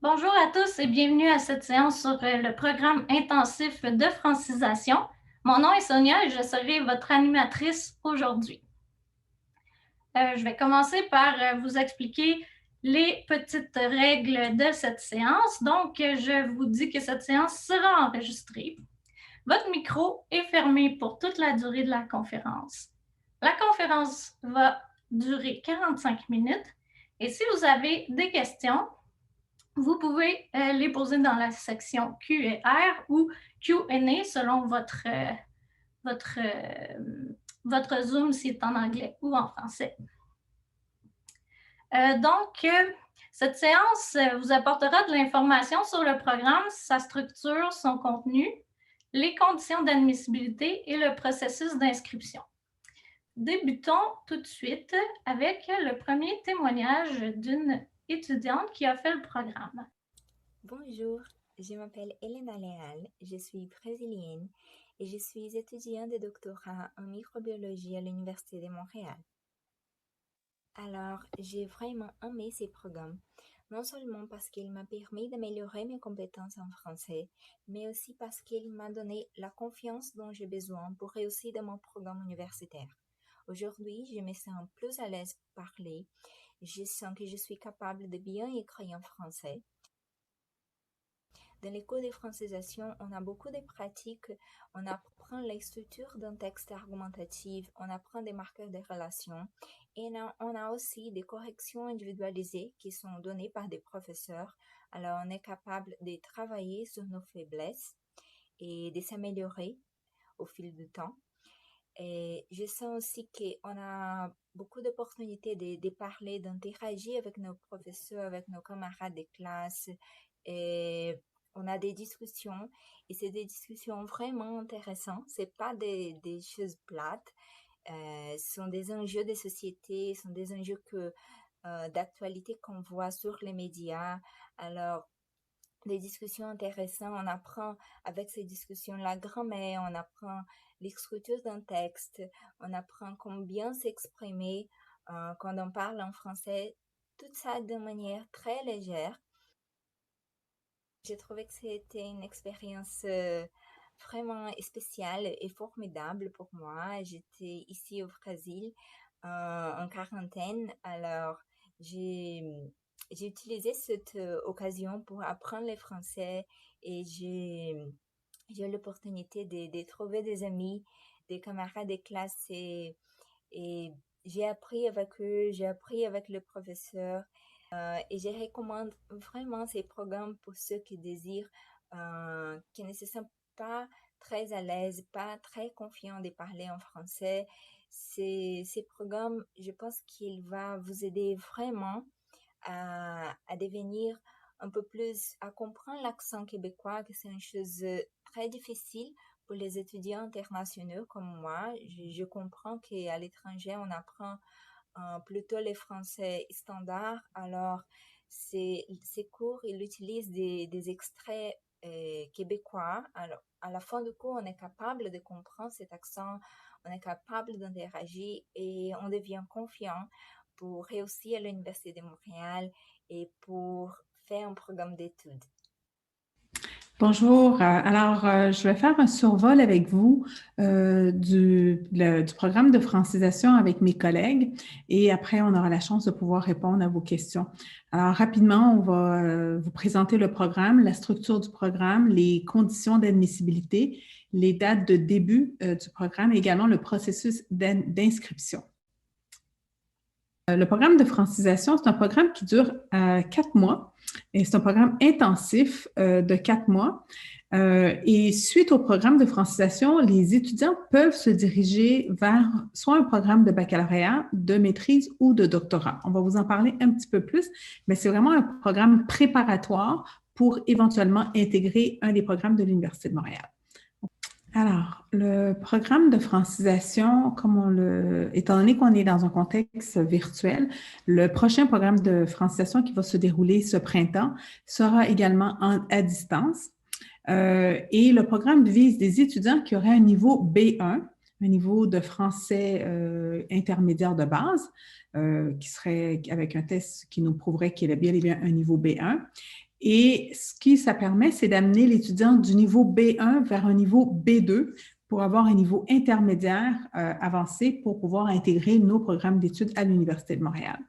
Bonjour à tous et bienvenue à cette séance sur le programme intensif de francisation. Mon nom est Sonia et je serai votre animatrice aujourd'hui. Je vais commencer par vous expliquer les petites règles de cette séance. Donc, je vous dis que cette séance sera enregistrée. Votre micro est fermé pour toute la durée de la conférence. La conférence va durer 45 minutes et si vous avez des questions, vous pouvez les poser dans la section Q&R ou Q&A selon votre, votre Zoom si c'est en anglais ou en français. Cette séance vous apportera de l'information sur le programme, sa structure, son contenu, les conditions d'admissibilité et le processus d'inscription. Débutons tout de suite avec le premier témoignage d'une étudiante qui a fait le programme. Bonjour, je m'appelle Elena Leal, je suis brésilienne et je suis étudiante de doctorat en microbiologie à l'Université de Montréal. Alors, j'ai vraiment aimé ces programmes, non seulement parce qu'il m'a permis d'améliorer mes compétences en français, mais aussi parce qu'il m'a donné la confiance dont j'ai besoin pour réussir dans mon programme universitaire. Aujourd'hui, je me sens plus à l'aise pour parler, je sens que je suis capable de bien écrire en français. Dans les cours de francisation, on a beaucoup de pratiques. On apprend les structures d'un texte argumentatif, on apprend des marqueurs de relations et on a aussi des corrections individualisées qui sont données par des professeurs. Alors, on est capable de travailler sur nos faiblesses et de s'améliorer au fil du temps. Et je sens aussi qu'on a beaucoup d'opportunités de parler, d'interagir avec nos professeurs, avec nos camarades de classe. Et on a des discussions et c'est des discussions vraiment intéressantes. C'est pas des choses plates. Ce sont des enjeux de société, ce sont des enjeux d'actualité qu'on voit sur les médias. Alors, des discussions intéressantes. On apprend avec ces discussions la grammaire, on apprend l'écriture d'un texte, on apprend comment bien s'exprimer quand on parle en français. Tout ça de manière très légère. J'ai trouvé que c'était une expérience vraiment spéciale et formidable pour moi. J'étais ici au Brésil en quarantaine, alors j'ai j'ai utilisé cette occasion pour apprendre le français et j'ai eu l'opportunité de trouver des amis, des camarades de classe et j'ai appris avec eux, j'ai appris avec le professeur et je recommande vraiment ces programmes pour ceux qui désirent, qui ne se sentent pas très à l'aise, pas très confiants de parler en français. Ces programmes, je pense qu'il va vous aider vraiment à devenir un peu plus, à comprendre l'accent québécois, que c'est une chose très difficile pour les étudiants internationaux comme moi. Je comprends qu'à l'étranger, on apprend plutôt les français standards. Alors, ces cours, ils utilisent des extraits québécois. Alors, à la fin du cours, on est capable de comprendre cet accent, on est capable d'interagir et on devient confiant pour réussir à l'Université de Montréal et pour faire un programme d'études. Bonjour. Je vais faire un survol avec vous du programme de francisation avec mes collègues et après, on aura la chance de pouvoir répondre à vos questions. Alors, rapidement, on va vous présenter le programme, la structure du programme, les conditions d'admissibilité, les dates de début du programme et également le processus d'inscription. Le programme de francisation, c'est un programme qui dure 4 mois et c'est un programme intensif de 4 mois. Et suite au programme de francisation, les étudiants peuvent se diriger vers soit un programme de baccalauréat, de maîtrise ou de doctorat. On va vous en parler un petit peu plus, mais c'est vraiment un programme préparatoire pour éventuellement intégrer un des programmes de l'Université de Montréal. Alors, le programme de francisation, étant donné qu'on est dans un contexte virtuel, le prochain programme de francisation qui va se dérouler ce printemps sera également à distance. Et le programme vise des étudiants qui auraient un niveau B1, un niveau de français intermédiaire de base, qui serait avec un test qui nous prouverait qu'il est bien et bien un niveau B1. Et ce qui ça permet, c'est d'amener l'étudiant du niveau B1 vers un niveau B2 pour avoir un niveau intermédiaire avancé pour pouvoir intégrer nos programmes d'études à l'Université de Montréal.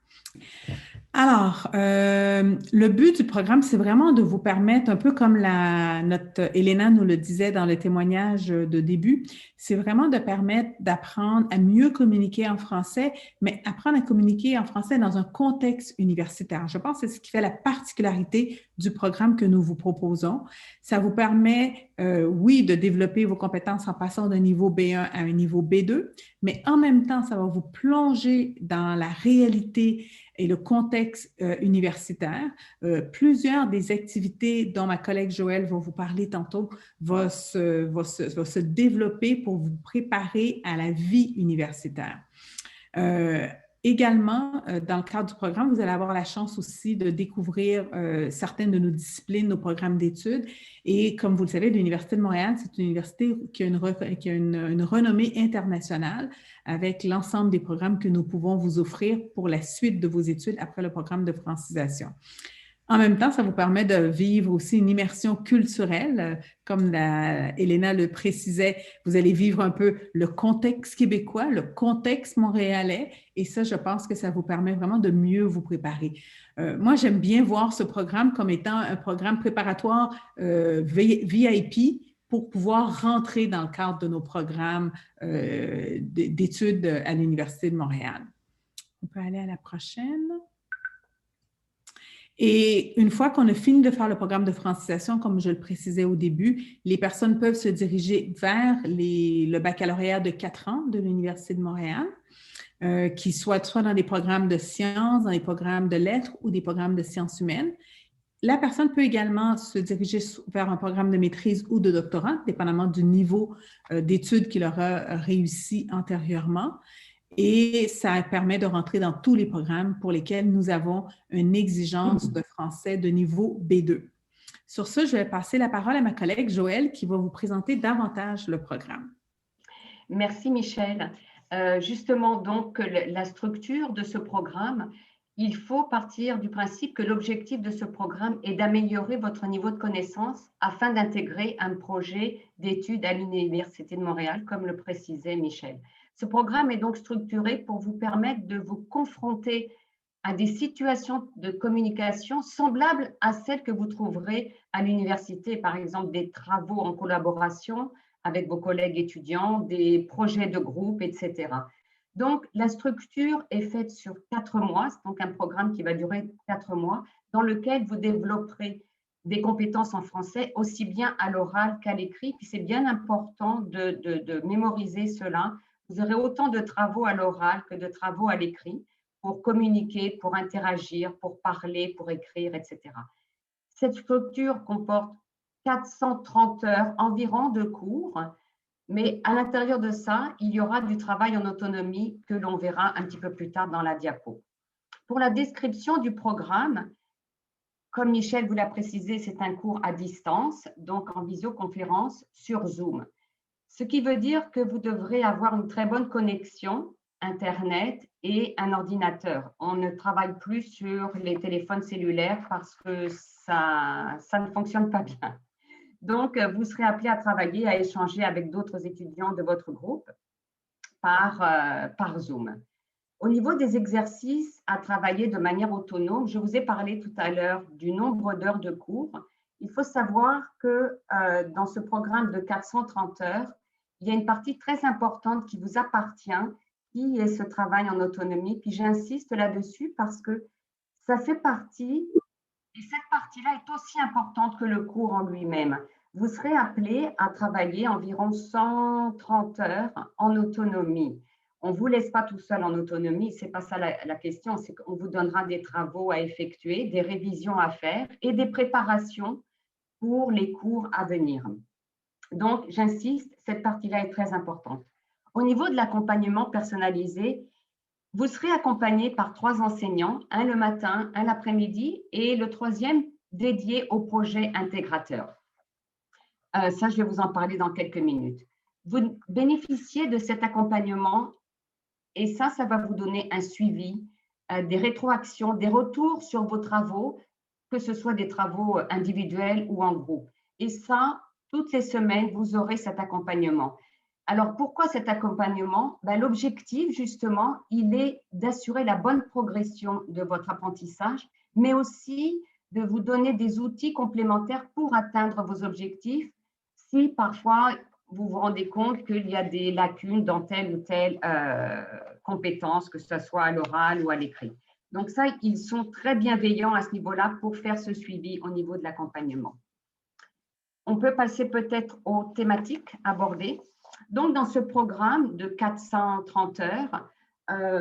Alors, le but du programme, c'est vraiment de vous permettre, un peu comme notre Elena nous le disait dans le témoignage de début, c'est vraiment de permettre d'apprendre à mieux communiquer en français, mais apprendre à communiquer en français dans un contexte universitaire. Je pense que c'est ce qui fait la particularité du programme que nous vous proposons. Ça vous permet, oui, de développer vos compétences en passant d'un niveau B1 à un niveau B2, mais en même temps, ça va vous plonger dans la réalité et le contexte universitaire. Plusieurs des activités dont ma collègue Joëlle va vous parler tantôt vont se développer pour vous préparer à la vie universitaire. Également, dans le cadre du programme, vous allez avoir la chance aussi de découvrir certaines de nos disciplines, nos programmes d'études. Et comme vous le savez, l'Université de Montréal, c'est une université qui a une renommée internationale avec l'ensemble des programmes que nous pouvons vous offrir pour la suite de vos études après le programme de francisation. En même temps, ça vous permet de vivre aussi une immersion culturelle. Comme Elena le précisait, vous allez vivre un peu le contexte québécois, le contexte montréalais, et ça, je pense que ça vous permet vraiment de mieux vous préparer. Moi, j'aime bien voir ce programme comme étant un programme préparatoire VIP pour pouvoir rentrer dans le cadre de nos programmes d'études à l'Université de Montréal. On peut aller à la prochaine. Et une fois qu'on a fini de faire le programme de francisation, comme je le précisais au début, les personnes peuvent se diriger vers le baccalauréat de 4 ans de l'Université de Montréal, qui soit dans des programmes de sciences, dans des programmes de lettres ou des programmes de sciences humaines. La personne peut également se diriger vers un programme de maîtrise ou de doctorat, dépendamment du niveau d'études qu'il aura réussi antérieurement. Et ça permet de rentrer dans tous les programmes pour lesquels nous avons une exigence de français de niveau B2. Sur ce, je vais passer la parole à ma collègue Joëlle qui va vous présenter davantage le programme. Merci Michel. Justement, donc, la structure de ce programme, il faut partir du principe que l'objectif de ce programme est d'améliorer votre niveau de connaissance afin d'intégrer un projet d'études à l'Université de Montréal, comme le précisait Michel. Ce programme est donc structuré pour vous permettre de vous confronter à des situations de communication semblables à celles que vous trouverez à l'université, par exemple des travaux en collaboration avec vos collègues étudiants, des projets de groupe, etc. Donc, la structure est faite sur 4 mois, c'est donc un programme qui va durer 4 mois, dans lequel vous développerez des compétences en français, aussi bien à l'oral qu'à l'écrit. Puis c'est bien important de mémoriser cela. Vous aurez autant de travaux à l'oral que de travaux à l'écrit pour communiquer, pour interagir, pour parler, pour écrire, etc. Cette structure comporte 430 heures environ de cours, mais à l'intérieur de ça, il y aura du travail en autonomie que l'on verra un petit peu plus tard dans la diapo. Pour la description du programme, comme Michel vous l'a précisé, c'est un cours à distance, donc en visioconférence sur Zoom. Ce qui veut dire que vous devrez avoir une très bonne connexion Internet et un ordinateur. On ne travaille plus sur les téléphones cellulaires parce que ça ne fonctionne pas bien. Donc, vous serez appelé à travailler, à échanger avec d'autres étudiants de votre groupe par Zoom. Au niveau des exercices à travailler de manière autonome, je vous ai parlé tout à l'heure du nombre d'heures de cours. Il faut savoir que dans ce programme de 430 heures, il y a une partie très importante qui vous appartient, qui est ce travail en autonomie. Puis j'insiste là-dessus parce que ça fait partie, et cette partie-là est aussi importante que le cours en lui-même. Vous serez appelé à travailler environ 130 heures en autonomie. On ne vous laisse pas tout seul en autonomie, ce n'est pas ça la question, c'est qu'on vous donnera des travaux à effectuer, des révisions à faire et des préparations pour les cours à venir. Donc, j'insiste, cette partie-là est très importante. Au niveau de l'accompagnement personnalisé, vous serez accompagné par 3 enseignants, un le matin, un l'après-midi et le 3e dédié au projet intégrateur. Ça, je vais vous en parler dans quelques minutes. Vous bénéficiez de cet accompagnement et ça va vous donner un suivi, des rétroactions, des retours sur vos travaux que ce soit des travaux individuels ou en groupe. Et ça, toutes les semaines, vous aurez cet accompagnement. Alors, pourquoi cet accompagnement? L'objectif, justement, il est d'assurer la bonne progression de votre apprentissage, mais aussi de vous donner des outils complémentaires pour atteindre vos objectifs si parfois vous vous rendez compte qu'il y a des lacunes dans telle ou telle compétence, que ce soit à l'oral ou à l'écrit. Donc ça, ils sont très bienveillants à ce niveau-là pour faire ce suivi au niveau de l'accompagnement. On peut passer peut-être aux thématiques abordées. Donc, dans ce programme de 430 heures,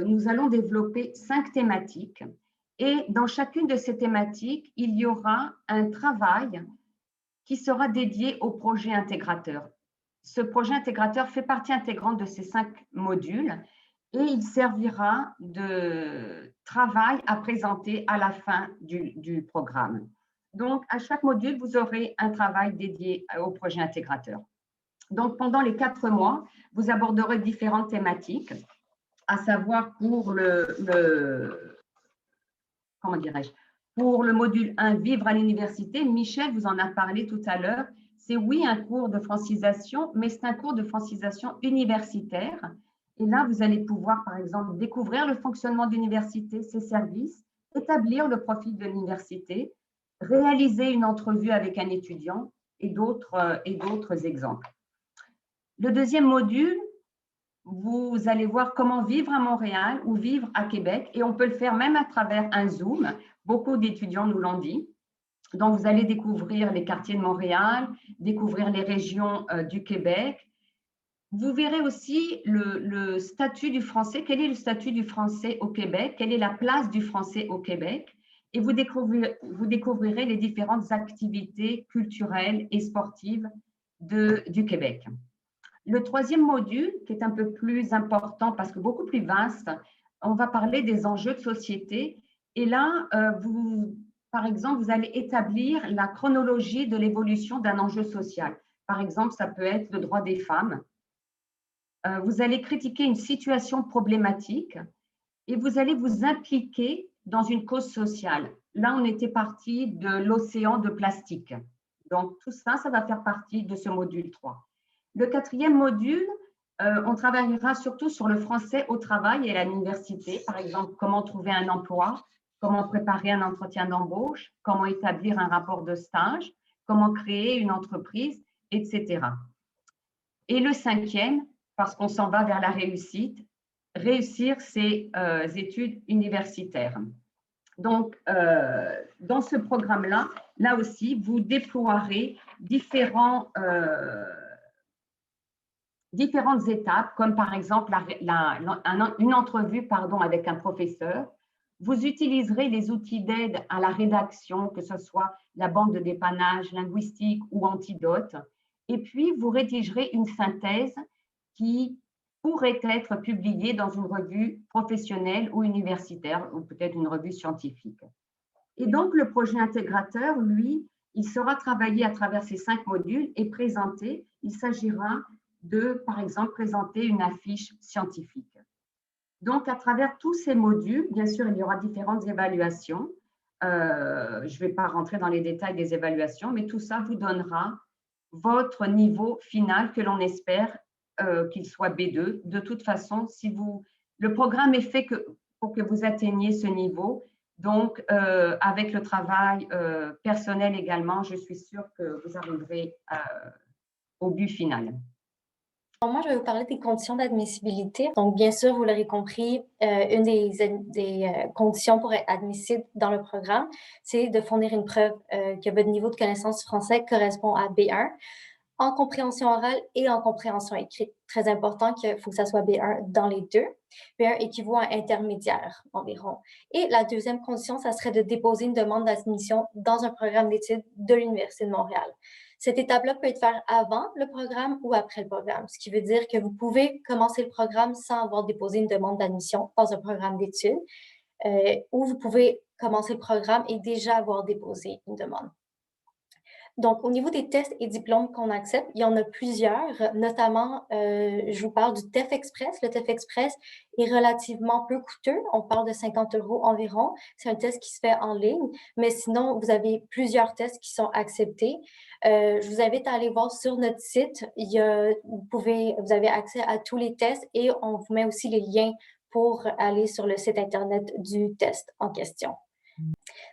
nous allons développer 5 thématiques. Et dans chacune de ces thématiques, il y aura un travail qui sera dédié au projet intégrateur. Ce projet intégrateur fait partie intégrante de ces 5 modules et il servira de travail à présenter à la fin du programme. Donc, à chaque module, vous aurez un travail dédié au projet intégrateur. Donc, pendant les 4 mois, vous aborderez différentes thématiques, à savoir pour comment dirais-je, pour le module 1, vivre à l'université. Michel vous en a parlé tout à l'heure. C'est oui un cours de francisation, mais c'est un cours de francisation universitaire. Et là, vous allez pouvoir, par exemple, découvrir le fonctionnement de l'université, ses services, établir le profil de l'université, réaliser une entrevue avec un étudiant et d'autres exemples. Le deuxième module, vous allez voir comment vivre à Montréal ou vivre à Québec et on peut le faire même à travers un Zoom. Beaucoup d'étudiants nous l'ont dit. Donc, vous allez découvrir les quartiers de Montréal, découvrir les régions du Québec. Vous verrez aussi le statut du français. Quel est le statut du français au Québec? Quelle est la place du français au Québec? Et vous découvrirez les différentes activités culturelles et sportives du Québec. Le troisième module, qui est un peu plus important parce que beaucoup plus vaste, on va parler des enjeux de société. Et là, par exemple, vous allez établir la chronologie de l'évolution d'un enjeu social. Par exemple, ça peut être le droit des femmes. Vous allez critiquer une situation problématique et vous allez vous impliquer dans une cause sociale. Là, on était parti de l'océan de plastique. Donc, tout ça, ça va faire partie de ce module 3. Le quatrième module, on travaillera surtout sur le français au travail et à l'université. Par exemple, comment trouver un emploi, comment préparer un entretien d'embauche, comment établir un rapport de stage, comment créer une entreprise, etc. Et le cinquième, parce qu'on s'en va vers la réussite, réussir ses études universitaires. Donc, dans ce programme-là, là aussi, vous déploierez différentes étapes, comme par exemple une entrevue avec un professeur. Vous utiliserez les outils d'aide à la rédaction, que ce soit la banque de dépannage linguistique ou Antidote. Et puis, vous rédigerez une synthèse qui pourrait être publiée dans une revue professionnelle ou universitaire, ou peut-être une revue scientifique. Et donc, le projet intégrateur, lui, il sera travaillé à travers ces 5 modules et présenté. Il s'agira de, par exemple, présenter une affiche scientifique. Donc, à travers tous ces modules, bien sûr, il y aura différentes évaluations. Je ne vais pas rentrer dans les détails des évaluations, mais tout ça vous donnera votre niveau final que l'on espère qu'il soit B2. De toute façon, le programme est fait pour que vous atteigniez ce niveau. Donc, avec le travail personnel également, je suis sûre que vous arriverez au but final. Moi, je vais vous parler des conditions d'admissibilité. Donc, bien sûr, vous l'aurez compris, une des conditions pour être admissible dans le programme, c'est de fournir une preuve que votre niveau de connaissance du français correspond à B1 en compréhension orale et en compréhension écrite. Très important qu'il faut que ça soit B1 dans les deux. B1 équivaut à intermédiaire environ. Et la deuxième condition, ça serait de déposer une demande d'admission dans un programme d'études de l'Université de Montréal. Cette étape-là peut être faite avant le programme ou après le programme, ce qui veut dire que vous pouvez commencer le programme sans avoir déposé une demande d'admission dans un programme d'études, ou vous pouvez commencer le programme et déjà avoir déposé une demande. Donc, au niveau des tests et diplômes qu'on accepte, il y en a plusieurs, notamment, je vous parle du TEF Express. Le TEF Express est relativement peu coûteux. On parle de 50 € environ. C'est un test qui se fait en ligne, mais sinon, vous avez plusieurs tests qui sont acceptés. Je vous invite à aller voir sur notre site. Vous avez accès à tous les tests et on vous met aussi les liens pour aller sur le site Internet du test en question.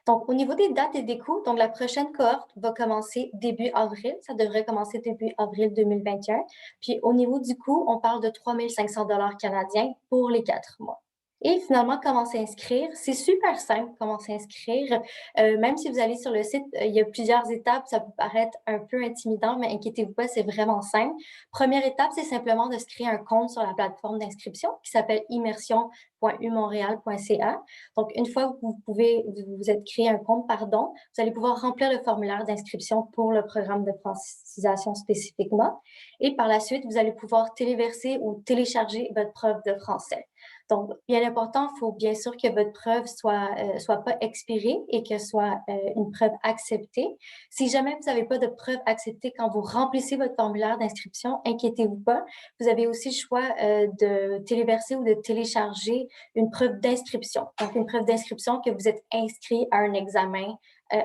Donc, au niveau des dates et des coûts, donc la prochaine cohorte va commencer début avril. Ça devrait commencer début avril 2021. Puis, au niveau du coût, on parle de 3 500 $ canadiens pour les 4 mois. Et finalement, comment s'inscrire? C'est super simple, comment s'inscrire. Même si vous allez sur le site, il y a plusieurs étapes. Ça peut paraître un peu intimidant, mais inquiétez-vous pas, c'est vraiment simple. Première étape, c'est simplement de se créer un compte sur la plateforme d'inscription qui s'appelle immersion.umontréal.ca. Donc, une fois que vous êtes créé un compte, vous allez pouvoir remplir le formulaire d'inscription pour le programme de francisation spécifiquement. Et par la suite, vous allez pouvoir téléverser ou télécharger votre preuve de français. Donc, bien important, il faut bien sûr que votre preuve soit pas expirée et que soit une preuve acceptée. Si jamais vous n'avez pas de preuve acceptée quand vous remplissez votre formulaire d'inscription, inquiétez-vous pas. Vous avez aussi le choix de téléverser ou de télécharger une preuve d'inscription. Donc, une preuve d'inscription que vous êtes inscrit à un examen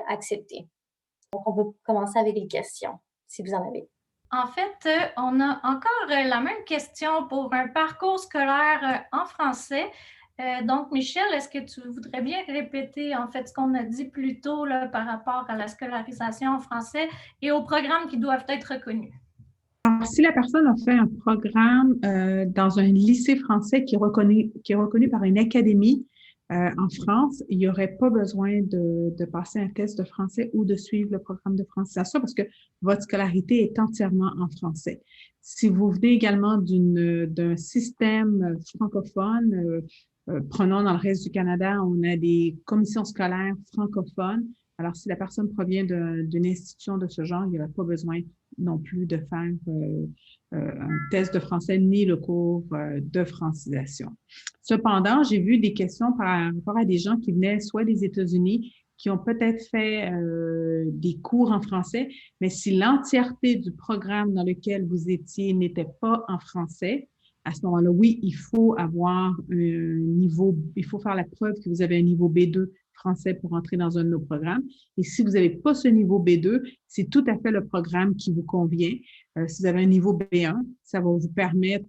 accepté. Donc, on va commencer avec les questions, si vous en avez. En fait, on a encore la même question pour un parcours scolaire en français. Donc, Michel, est-ce que tu voudrais bien répéter en fait ce qu'on a dit plus tôt là, par rapport à la scolarisation en français et aux programmes qui doivent être reconnus? Alors, si la personne a fait un programme dans un lycée français qui est reconnu par une académie en France, il n'y aurait pas besoin de passer un test de français ou de suivre le programme de francisation parce que votre scolarité est entièrement en français. Si vous venez également d'un système francophone, prenons dans le reste du Canada, on a des commissions scolaires francophones. Alors, si la personne provient d'une institution de ce genre, il n'y aurait pas besoin non plus de faire un test de français ni le cours de francisation. Cependant, j'ai vu des questions par rapport à des gens qui venaient soit des États-Unis, qui ont peut-être fait des cours en français, mais si l'entièreté du programme dans lequel vous étiez n'était pas en français, à ce moment-là, oui, il faut avoir un niveau, il faut faire la preuve que vous avez un niveau B2 français pour entrer dans un de nos programmes. Et si vous n'avez pas ce niveau B2, c'est tout à fait le programme qui vous convient. Si vous avez un niveau B1, ça va vous permettre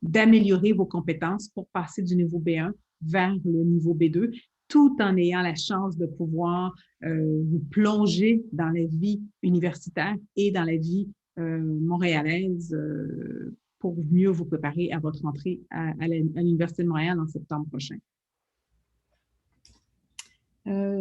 d'améliorer vos compétences pour passer du niveau B1 vers le niveau B2, tout en ayant la chance de pouvoir vous plonger dans la vie universitaire et dans la vie montréalaise pour mieux vous préparer à votre entrée à l'Université de Montréal en septembre prochain.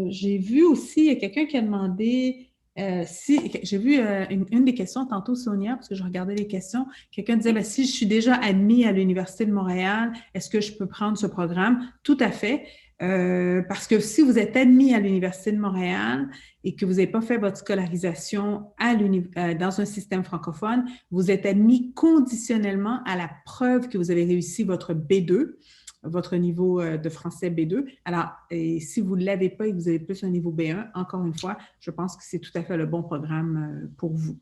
J'ai vu aussi, il y a quelqu'un qui a demandé j'ai vu une des questions tantôt, Sonia, parce que je regardais les questions. Quelqu'un disait, si je suis déjà admis à l'Université de Montréal, est-ce que je peux prendre ce programme? Tout à fait. Parce que si vous êtes admis à l'Université de Montréal et que vous n'avez pas fait votre scolarisation dans un système francophone, vous êtes admis conditionnellement à la preuve que vous avez réussi votre B2, votre niveau de français B2. Alors, si vous ne l'avez pas et que vous avez plus un niveau B1, encore une fois, je pense que c'est tout à fait le bon programme pour vous.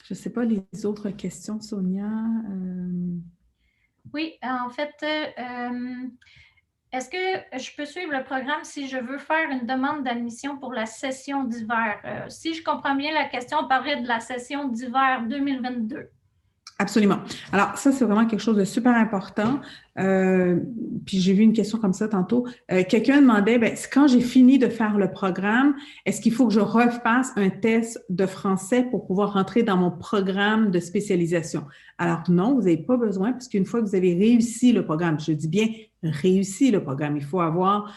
Je ne sais pas les autres questions, Sonia. Oui, en fait, est-ce que je peux suivre le programme si je veux faire une demande d'admission pour la session d'hiver? Si je comprends bien la question, on parlait de la session d'hiver 2022. Absolument. Alors, ça, c'est vraiment quelque chose de super important. Puis, j'ai vu une question comme ça tantôt. Quelqu'un demandait, quand j'ai fini de faire le programme, est-ce qu'il faut que je refasse un test de français pour pouvoir rentrer dans mon programme de spécialisation? Alors, non, vous n'avez pas besoin parce qu'une fois que vous avez réussi le programme, je dis bien réussi le programme, il faut avoir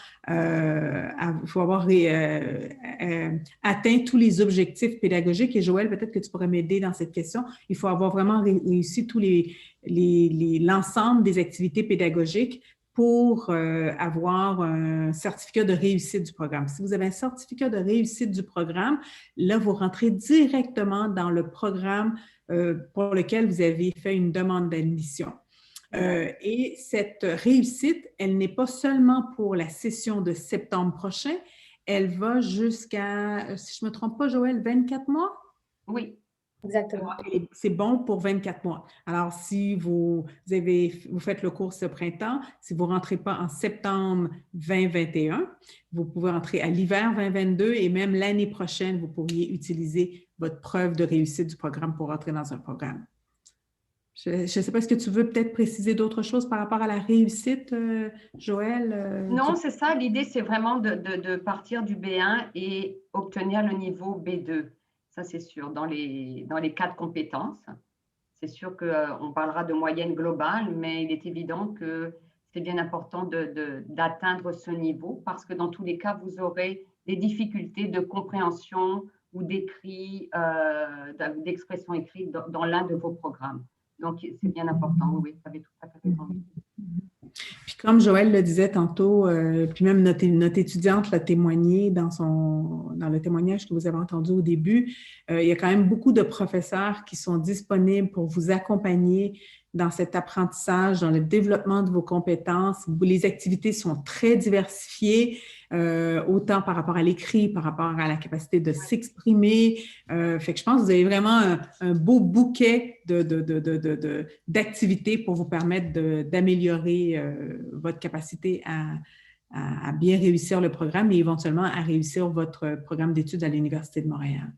atteint tous les objectifs pédagogiques. Et Joël, peut-être que tu pourrais m'aider dans cette question. Il faut avoir vraiment réussi tous l'ensemble des activités pédagogiques pour avoir un certificat de réussite du programme. Si vous avez un certificat de réussite du programme, là, vous rentrez directement dans le programme pour lequel vous avez fait une demande d'admission. Et cette réussite, elle n'est pas seulement pour la session de septembre prochain, elle va jusqu'à, si je ne me trompe pas, Joël, 24 mois? Oui. Exactement. Et c'est bon pour 24 mois. Alors, si vous faites le cours ce printemps, si vous ne rentrez pas en septembre 2021, vous pouvez entrer à l'hiver 2022 et même l'année prochaine, vous pourriez utiliser votre preuve de réussite du programme pour entrer dans un programme. Je ne sais pas, est-ce que tu veux peut-être préciser d'autres choses par rapport à la réussite, Joël? Non, c'est ça. L'idée, c'est vraiment de partir du B1 et obtenir le niveau B2. Ça, c'est sûr, dans les 4 compétences. C'est sûr qu'on parlera de moyenne globale, mais il est évident que c'est bien important d'atteindre ce niveau parce que dans tous les cas, vous aurez des difficultés de compréhension ou d'écrit, d'expression écrite dans l'un de vos programmes. Donc, c'est bien important. Oui, vous avez tout à fait raison. Puis comme Joël le disait tantôt, puis même notre étudiante l'a témoigné dans le témoignage que vous avez entendu au début, il y a quand même beaucoup de professeurs qui sont disponibles pour vous accompagner dans cet apprentissage, dans le développement de vos compétences. Les activités sont très diversifiées, autant par rapport à l'écrit, par rapport à la capacité de s'exprimer. Fait que je pense que vous avez vraiment un beau bouquet d'activités pour vous permettre d'améliorer votre capacité à bien réussir le programme et éventuellement à réussir votre programme d'études à l'Université de Montréal.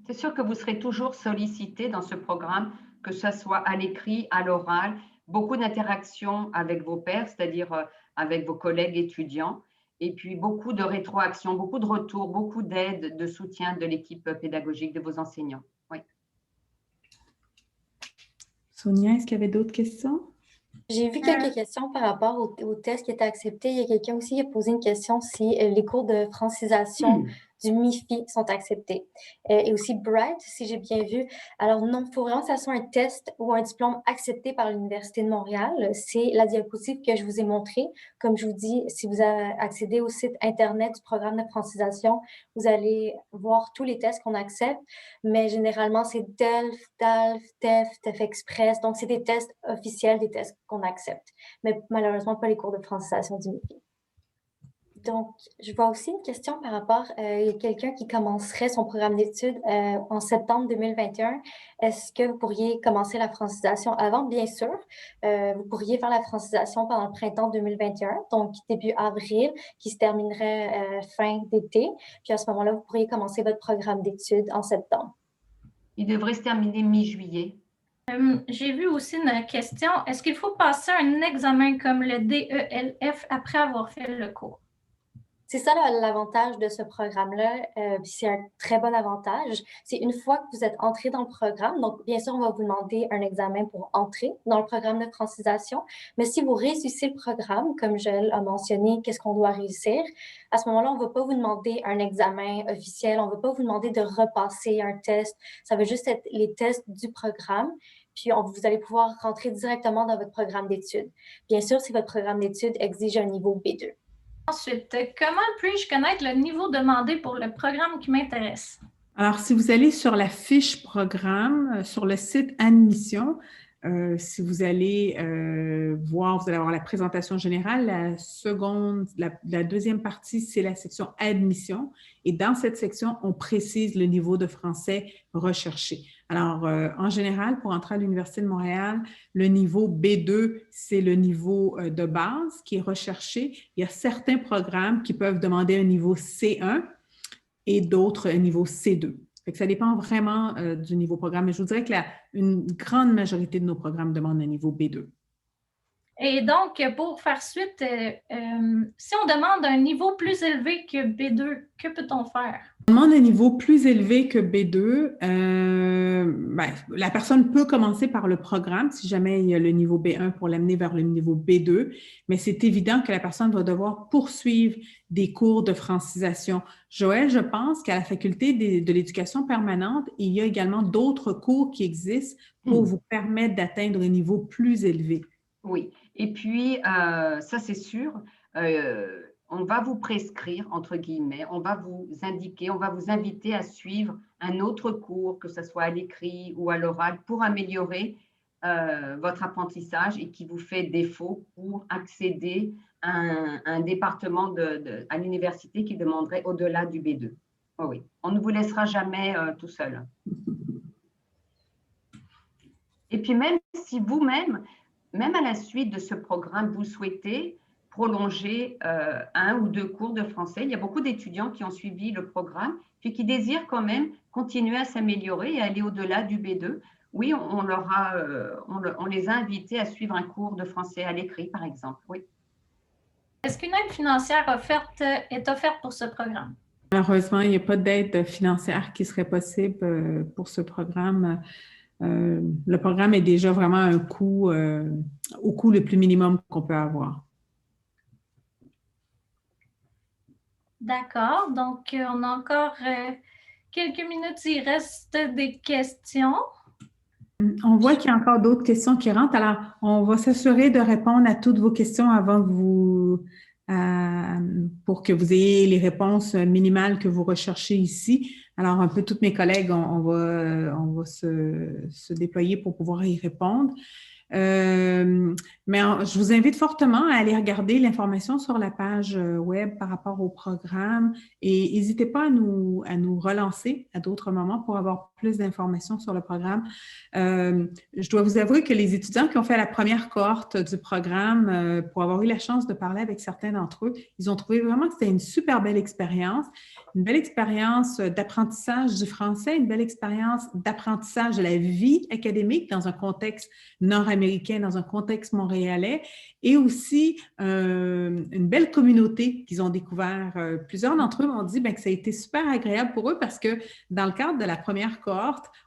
C'est sûr que vous serez toujours sollicité dans ce programme, que ce soit à l'écrit, à l'oral, beaucoup d'interactions avec vos pairs, c'est-à-dire avec vos collègues étudiants, et puis beaucoup de rétroaction, beaucoup de retours, beaucoup d'aide, de soutien de l'équipe pédagogique, de vos enseignants. Oui. Sonia, est-ce qu'il y avait d'autres questions? J'ai vu quelques questions par rapport au test qui était accepté. Il y a quelqu'un aussi qui a posé une question si les cours de francisation du MIFI sont acceptés. Et aussi Bright, si j'ai bien vu. Alors non, il faut vraiment que ça soit un test ou un diplôme accepté par l'Université de Montréal. C'est la diapositive que je vous ai montrée. Comme je vous dis, si vous accédez au site Internet du programme de francisation, vous allez voir tous les tests qu'on accepte. Mais généralement, c'est DELF, TALF, TEF, TEF Express. Donc, c'est des tests officiels, des tests qu'on accepte. Mais malheureusement, pas les cours de francisation du MIFI. Donc, je vois aussi une question par rapport à quelqu'un qui commencerait son programme d'études en septembre 2021. Est-ce que vous pourriez commencer la francisation avant? Bien sûr, vous pourriez faire la francisation pendant le printemps 2021, donc début avril, qui se terminerait fin d'été. Puis à ce moment-là, vous pourriez commencer votre programme d'études en septembre. Il devrait se terminer mi-juillet. J'ai vu aussi une question. Est-ce qu'il faut passer un examen comme le DELF après avoir fait le cours? C'est ça l'avantage de ce programme-là, puis c'est un très bon avantage. C'est une fois que vous êtes entré dans le programme, donc bien sûr, on va vous demander un examen pour entrer dans le programme de francisation, mais si vous réussissez le programme, comme je l'ai mentionné, qu'est-ce qu'on doit réussir, à ce moment-là, on ne va pas vous demander un examen officiel, on ne va pas vous demander de repasser un test, ça va juste être les tests du programme. Puis vous allez pouvoir rentrer directement dans votre programme d'études. Bien sûr, si votre programme d'études exige un niveau B2. Ensuite, comment puis-je connaître le niveau demandé pour le programme qui m'intéresse? Alors, si vous allez sur la fiche programme, sur le site Admission, si vous allez voir, vous allez avoir la présentation générale. La deuxième partie, c'est la section Admission. Et dans cette section, on précise le niveau de français recherché. Alors, en général, pour entrer à l'Université de Montréal, le niveau B2, c'est le niveau de base qui est recherché. Il y a certains programmes qui peuvent demander un niveau C1 et d'autres un niveau C2. Fait que ça dépend vraiment du niveau programme. Mais je vous dirais que une grande majorité de nos programmes demandent un niveau B2. Et donc, pour faire suite, si on demande un niveau plus élevé que B2, que peut-on faire? On demande un niveau plus élevé que B2. La personne peut commencer par le programme si jamais il y a le niveau B1 pour l'amener vers le niveau B2, mais c'est évident que la personne va devoir poursuivre des cours de francisation. Joël, je pense qu'à la Faculté de l'éducation permanente, il y a également d'autres cours qui existent pour vous permettre d'atteindre un niveau plus élevé. Oui, et puis, ça c'est sûr, on va vous prescrire, entre guillemets, on va vous indiquer, on va vous inviter à suivre un autre cours, que ce soit à l'écrit ou à l'oral, pour améliorer votre apprentissage et qui vous fait défaut pour accéder un département à l'université qui demanderait au-delà du B2. Oh oui, on ne vous laissera jamais tout seul. Et puis même si vous-même, même à la suite de ce programme, vous souhaitez prolonger 1 ou 2 cours de français, il y a beaucoup d'étudiants qui ont suivi le programme, puis qui désirent quand même continuer à s'améliorer et aller au-delà du B2. Oui, on les a invités à suivre un cours de français à l'écrit, par exemple. Oui. Est-ce qu'une aide financière est offerte pour ce programme? Malheureusement, il n'y a pas d'aide financière qui serait possible pour ce programme. Le programme est déjà vraiment un coût, au coût le plus minimum qu'on peut avoir. D'accord. Donc, on a encore quelques minutes. Il reste des questions. On voit qu'il y a encore d'autres questions qui rentrent. Alors, on va s'assurer de répondre à toutes vos questions avant pour que vous ayez les réponses minimales que vous recherchez ici. Alors, un peu toutes mes collègues, on va se déployer pour pouvoir y répondre. Mais je vous invite fortement à aller regarder l'information sur la page web par rapport au programme et n'hésitez pas à nous relancer à d'autres moments pour avoir plus d'informations sur le programme. Je dois vous avouer que les étudiants qui ont fait la première cohorte du programme, pour avoir eu la chance de parler avec certains d'entre eux, ils ont trouvé vraiment que c'était une super belle expérience d'apprentissage du français, une belle expérience d'apprentissage de la vie académique dans un contexte nord-américain, dans un contexte montréalais, et aussi une belle communauté qu'ils ont découvert. Plusieurs d'entre eux m'ont dit que ça a été super agréable pour eux parce que dans le cadre de la première cohorte,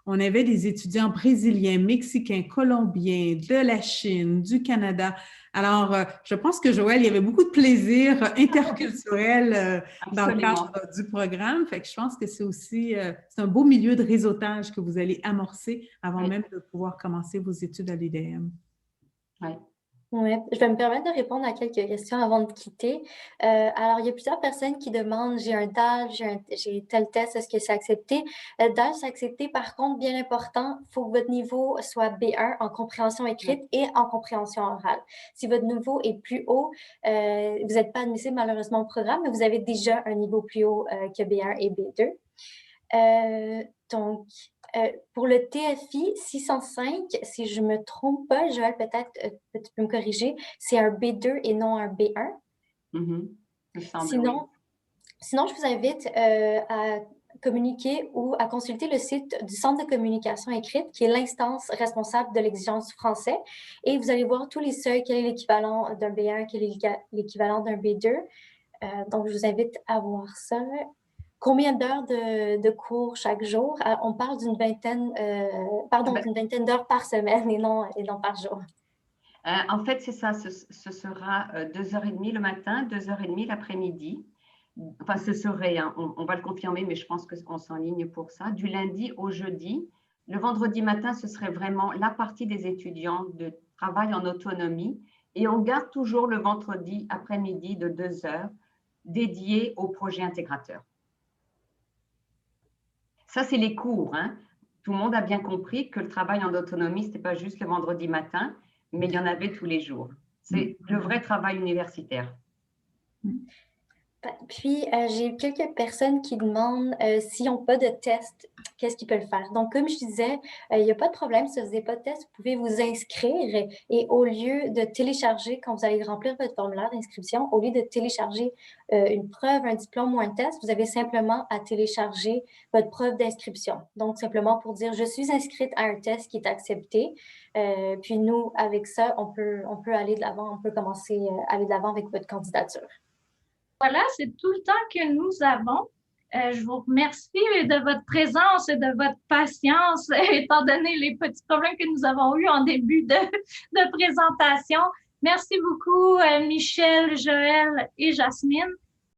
on avait des étudiants brésiliens, mexicains, colombiens, de la Chine, du Canada. Alors, je pense que Joël, il y avait beaucoup de plaisir interculturel dans le cadre du programme. Fait que je pense que c'est aussi c'est un beau milieu de réseautage que vous allez amorcer avant même de pouvoir commencer vos études à l'UDM. Oui. Oui, je vais me permettre de répondre à quelques questions avant de quitter. Alors, il y a plusieurs personnes qui demandent, j'ai un DAL, j'ai tel test, est-ce que c'est accepté? DAL, c'est accepté. Par contre, bien important, il faut que votre niveau soit B1 en compréhension écrite et en compréhension orale. Si votre niveau est plus haut, vous n'êtes pas admissible malheureusement au programme, mais vous avez déjà un niveau plus haut que B1 et B2. Donc, pour le TFI 605, si je ne me trompe pas, Joël, peut-être tu peux me corriger, c'est un B2 et non un B1. Sinon, je vous invite à communiquer ou à consulter le site du Centre de communication écrite, qui est l'instance responsable de l'exigence du français. Et vous allez voir tous les seuils, quel est l'équivalent d'un B1, quel est l'équivalent d'un B2. Donc, je vous invite à voir ça. Combien d'heures de cours chaque jour? On parle d'une vingtaine d'heures par semaine et non par jour. En fait, c'est ça. Ce sera 2h30 le matin, 2h30 l'après-midi. Enfin, ce serait, on va le confirmer, mais je pense qu'on s'enligne pour ça. Du lundi au jeudi. Le vendredi matin, ce serait vraiment la partie des étudiants de travail en autonomie. Et on garde toujours le vendredi après-midi de 2h dédié au projet intégrateur. Ça, c'est les cours. Tout le monde a bien compris que le travail en autonomie, ce n'était pas juste le vendredi matin, mais il y en avait tous les jours. C'est le vrai travail universitaire. Puis, j'ai quelques personnes qui demandent s'ils n'ont pas de test, qu'est-ce qu'ils peuvent faire. Donc, comme je disais, il n'y a pas de problème. Si vous n'avez pas de test, vous pouvez vous inscrire et au lieu de télécharger, quand vous allez remplir votre formulaire d'inscription, au lieu de télécharger une preuve, un diplôme ou un test, vous avez simplement à télécharger votre preuve d'inscription. Donc, simplement pour dire « Je suis inscrite à un test qui est accepté ». Puis nous, avec ça, on peut aller de l'avant, on peut commencer à aller de l'avant avec votre candidature. Voilà, c'est tout le temps que nous avons. Je vous remercie de votre présence et de votre patience, étant donné les petits problèmes que nous avons eus en début de présentation. Merci beaucoup, Michel, Joël et Jasmine.